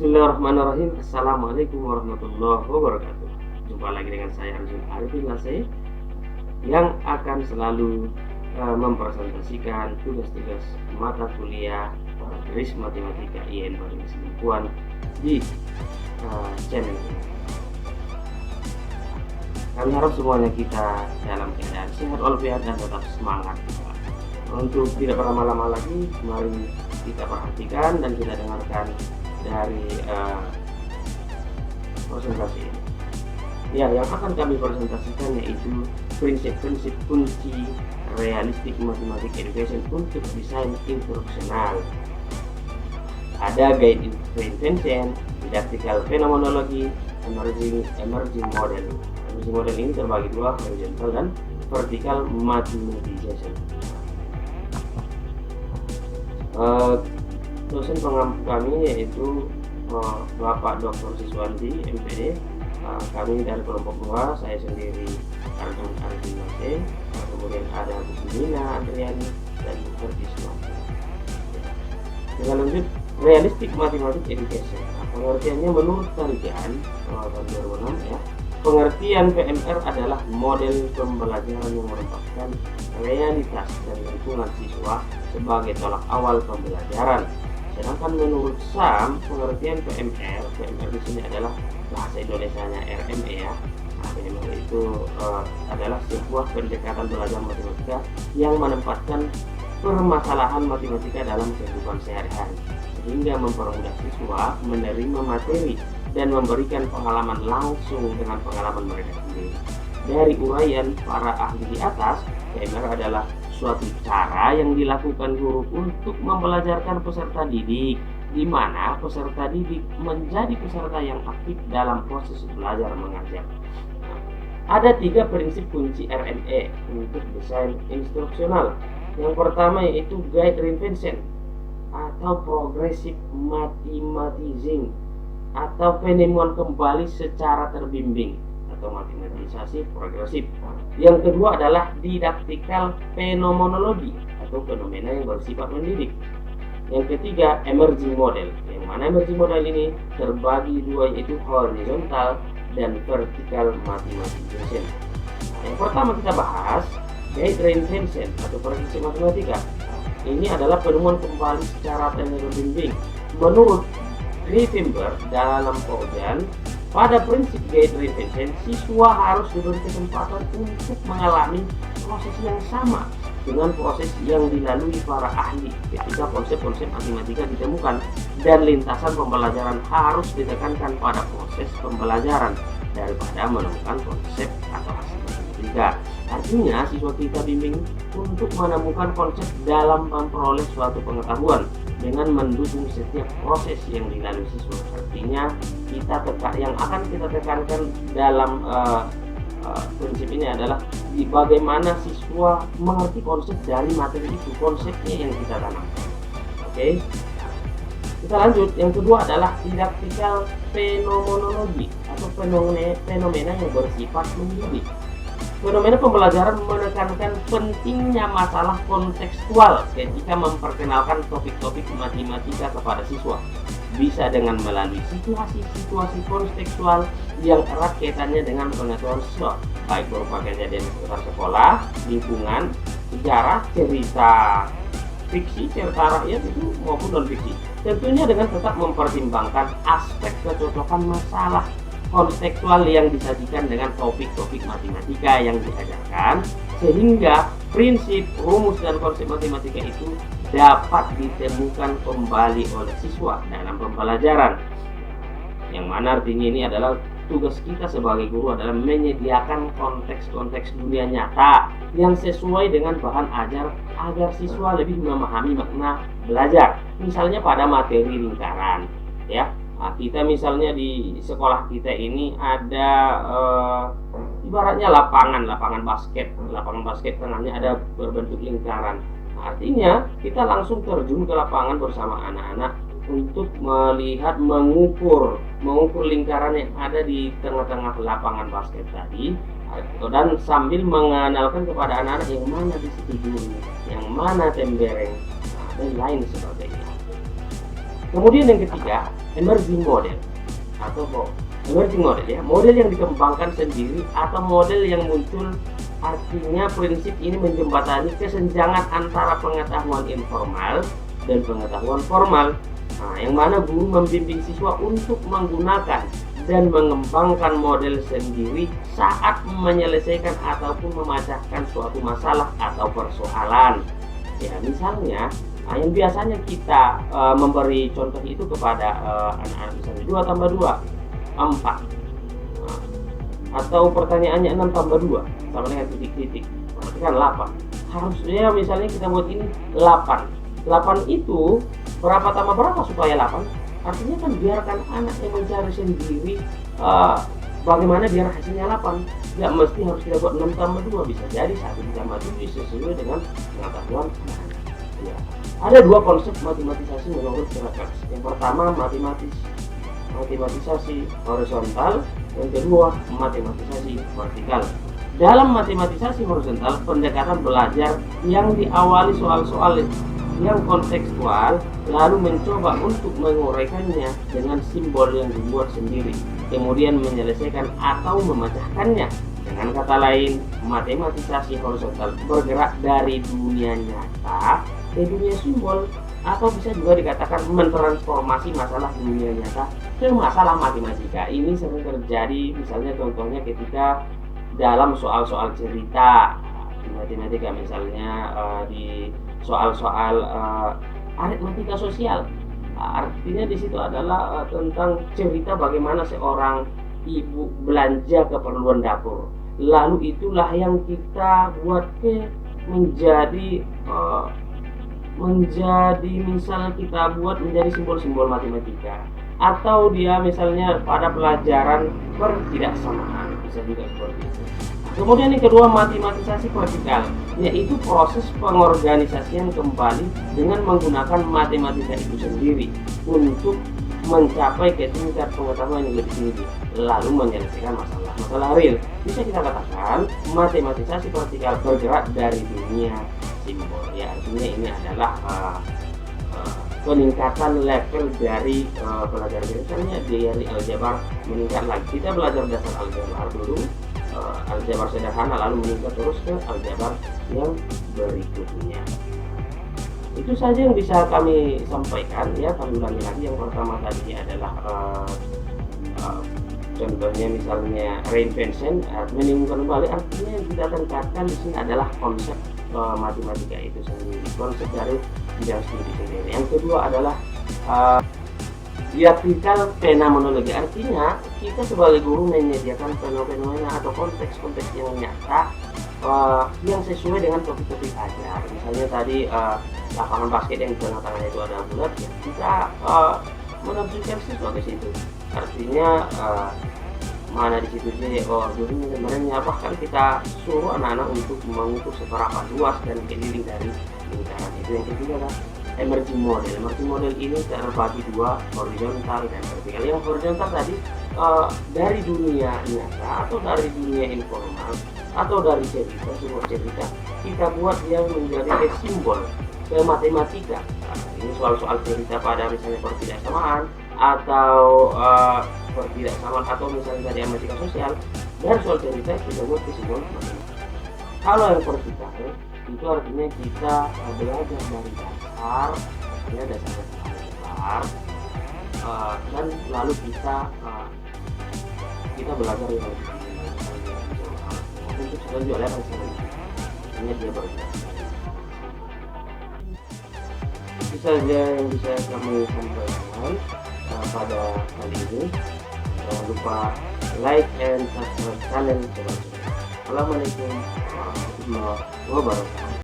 Bismillahirrahmanirrahim. Assalamualaikum warahmatullahi wabarakatuh. Jumpa lagi dengan saya Arjun Arifin Lase yang akan selalu mempresentasikan tugas-tugas mata kuliah GRIS Matematika IAIN Badan Kesimpuan di channel ini. Kami harap semuanya kita dalam keadaan sehat walafiat dan tetap semangat. Untuk tidak berlama-lama lagi, mari kita perhatikan dan kita dengarkan dari presentasi ini. Ya, yang akan kami presentasikan yaitu prinsip-prinsip kunci realistik matematik education untuk desain instruksional. Ada guide invention, didactical phenomenology, emerging model. Emerging model ini terbagi dua, horizontal dan vertical mathematization. Dosen pengampu kami yaitu Bapak Dr. Siswanti MPD. Kami dari kelompok 2, saya sendiri Arjun Arifin Lase, kemudian ada Bu Nina Adriani dan Bu Ferdi Suwanto. Kita lanjut, realistic mathematics education. Pengertiannya menurut kajian tahun 2006 ya. Pengertian PMR adalah model pembelajaran yang menempatkan realitas dan lingkungan siswa sebagai tolak awal pembelajaran. Sedangkan menurut SAM, pengertian PMR di sini adalah bahasa Indonesianya RME ya. PMR itu adalah sebuah pendekatan belajar matematika yang menempatkan permasalahan matematika dalam kehidupan sehari-hari sehingga mempermudah siswa menerima materi dan memberikan pengalaman langsung dengan pengalaman mereka sendiri. Dari uraian para ahli di atas, PMR adalah suatu cara yang dilakukan guru untuk membelajarkan peserta didik, di mana peserta didik menjadi peserta yang aktif dalam proses belajar mengajar. Ada 3 prinsip kunci RME untuk desain instruksional. Yang pertama yaitu guide reinvention atau progressive mathematizing atau penemuan kembali secara terbimbing atau matematisasi progresif. Yang kedua adalah didactical phenomenology atau fenomena yang bersifat mendidik. Yang ketiga emerging model, yang mana emerging model ini terbagi dua yaitu horizontal dan vertical mathematization. Yang pertama kita bahas guide reinvention atau progresif matematika. Ini adalah penemuan kembali secara terbimbing. Menurut Greenberg dalam Pojan, pada prinsip guide reinvention, siswa harus diberi kesempatan untuk mengalami proses yang sama dengan proses yang dilalui para ahli ketika konsep-konsep matematika ditemukan, dan lintasan pembelajaran harus ditekankan pada proses pembelajaran daripada menemukan konsep atau hasil matematika. Artinya siswa kita bimbing untuk menemukan konsep dalam memperoleh suatu pengetahuan dengan mendukung setiap proses yang dilalui siswa. Artinya yang akan kita tekankan dalam prinsip ini adalah bagaimana siswa mengerti konsep dari materi itu, konsepnya yang kita tanamkan. Oke, kita lanjut. Yang kedua adalah didactical phenomenology atau fenomena yang bersifat mendidik. Fenomena pembelajaran menekankan pentingnya masalah kontekstual ketika memperkenalkan topik-topik matematika kepada siswa. Bisa dengan melalui situasi-situasi kontekstual yang erat kaitannya dengan pengetahuan siswa, baik berupa kejadian seputar sekolah, lingkungan, sejarah, cerita fiksi, cerita rakyat itu maupun non-fiksi. Tentunya dengan tetap mempertimbangkan aspek kecocokan masalah kontekstual yang disajikan dengan topik-topik matematika yang diajarkan, sehingga prinsip, rumus, dan konsep matematika itu dapat ditemukan kembali oleh siswa dalam pembelajaran. Yang mana artinya ini adalah tugas kita sebagai guru adalah menyediakan konteks-konteks dunia nyata yang sesuai dengan bahan ajar agar siswa lebih memahami makna belajar. Misalnya pada materi lingkaran ya. Nah, kita misalnya di sekolah kita ini ada ibaratnya lapangan basket tengahnya ada berbentuk lingkaran. Nah, artinya kita langsung terjun ke lapangan bersama anak-anak untuk melihat mengukur lingkaran yang ada di tengah-tengah lapangan basket tadi, dan sambil mengenalkan kepada anak-anak yang mana di situ duri, yang mana tembereng, dan lain sebagainya. Kemudian yang ketiga, emerging model atau emerging model ya, model yang dikembangkan sendiri atau model yang muncul. Artinya prinsip ini menjembatani kesenjangan antara pengetahuan informal dan pengetahuan formal. Nah, yang mana guru membimbing siswa untuk menggunakan dan mengembangkan model sendiri saat menyelesaikan ataupun memecahkan suatu masalah atau persoalan. Ya, misalnya yang biasanya kita memberi contoh itu kepada anak-anak, misalnya 2 tambah 2 4, atau pertanyaannya 6 tambah 2 sama dengan titik-titik, berarti kan 8. Harusnya misalnya kita buat ini 8 itu berapa tambah berapa supaya 8? Artinya kan biarkan anak yang mencari sendiri bagaimana biar hasilnya 8. Tidak mesti harus kita buat 6 tambah 2, bisa jadi 1 ditambah 7 sesuai dengan pengetahuan anak. Ya. Ada 2 konsep matematisasi menurut Karakas. Yang pertama matematisasi horizontal, yang kedua matematisasi vertikal. Dalam matematisasi horizontal, pendekatan belajar yang diawali soal-soal yang kontekstual, lalu mencoba untuk menguraikannya dengan simbol yang dibuat sendiri, kemudian menyelesaikan atau memecahkannya. Dengan kata lain, matematisasi horizontal bergerak dari dunia nyata ke dunia simbol, atau bisa juga dikatakan mentransformasi masalah dunia nyata ke masalah matematika. Ini sering terjadi, misalnya contohnya ketika dalam soal-soal cerita matematika, misalnya di soal-soal aritmatika sosial. Artinya di situ adalah tentang cerita bagaimana seorang ibu belanja keperluan dapur. Lalu itulah yang kita buat menjadi misalnya kita buat menjadi simbol-simbol matematika. Atau dia misalnya pada pelajaran pertidaksamaan, bisa juga seperti itu. Kemudian yang kedua, matematisasi vertikal, yaitu proses pengorganisasian kembali dengan menggunakan matematika itu sendiri untuk mencapai ke tingkat pengetahuan yang lebih tinggi, lalu menyelesaikan masalah real. Bisa kita katakan matematisasi vertikal bergerak dari dunia simbol. Ya, artinya ini adalah peningkatan level dari pelajaran. Misalnya dari aljabar meningkat lagi, kita belajar dasar aljabar dulu, aljabar sederhana, lalu meningkat terus ke aljabar yang berikutnya. Itu saja yang bisa kami sampaikan ya. Kami ulangi lagi, yang pertama tadi adalah contohnya misalnya reinvention, meninggalkan kembali. Artinya yang kita tingkatkan di sini adalah konsep matematika itu sendiri, konsep dari bidang studi sendiri. Yang kedua adalah diaplikal fenomenologi. Artinya kita sebagai guru menyediakan fenomena atau konteks-konteks yang nyata yang sesuai dengan topik-topik ajar. Misalnya tadi lapangan basket yang di tengah-tengah itu ada bulat, ya kita menafsirkan siswa ke situ. Artinya mana di situ sih gurunya sebenarnya, bahkan kita suruh anak-anak untuk mengukur seberapa luas dan keliling dari lingkaran itu. Yang ketiga adalah emerging model. Emerging model ini terbagi 2, horizontal dan vertikal. Yang horizontal tadi dari dunia nyata atau dari dunia informal atau dari cerita, sebuah cerita kita buat dia menjadi simbol ke matematika. Ini soal-soal cerita pada misalnya pertidaksamaan atau pertidaksamaan atau misalnya dari matematika sosial. Dari soal cerita kita buat simbol matematika. Kalau yang vertikal itu artinya kita belajar dari dasar, ya dasar dan lalu kita belajar yang lebih untuk sekali jualan hanya dia berbeda. Itu saja yang bisa kami sampaikan pada kali ini. Jangan lupa like and subscribe channel. Assalamualaikum warahmatullahi wabarakatuh.